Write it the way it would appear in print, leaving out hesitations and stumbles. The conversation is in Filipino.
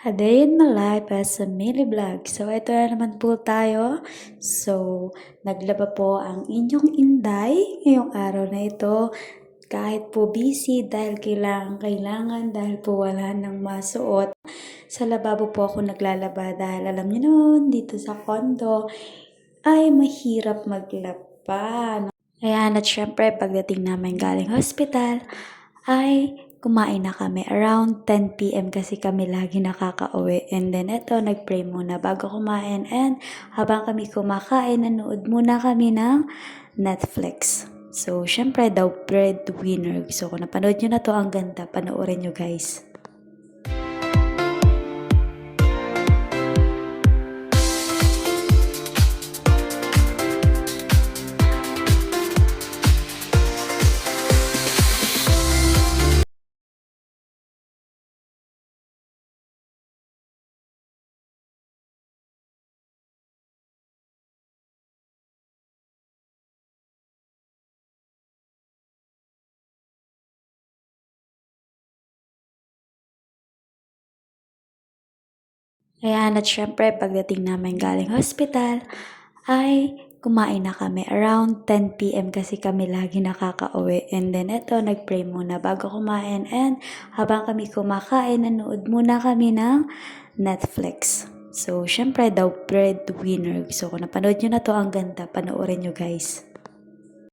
A day in my life as a mini vlog. So, ito na naman po tayo. So, naglaba po ang inyong Inday ngayong araw na ito. Kahit po busy dahil kailangan dahil po wala nang masuot. Sa lababo po ako naglalaba dahil alam niyo noon dito sa condo ay mahirap maglaba. Ayan, at syempre pagdating namin galing hospital ay kumain na kami around 10 p.m. kasi kami lagi nakakauwi. And then eto, nag-pray muna bago kumain. And habang kami kumakain, nanood muna kami ng Netflix. So, syempre daw breadwinner. So, kung napanood nyo na to, ang ganda. Panoorin nyo guys. Ayan, at syempre, pagdating namin galing hospital, ay kumain na kami around 10 p.m. kasi kami lagi nakakauwi. And then eto, nag-pray muna bago kumain. And habang kami kumakain, nanood muna kami ng Netflix. So, syempre daw breadwinner. So, kung napanood nyo na to, ang ganda. Panoorin nyo guys.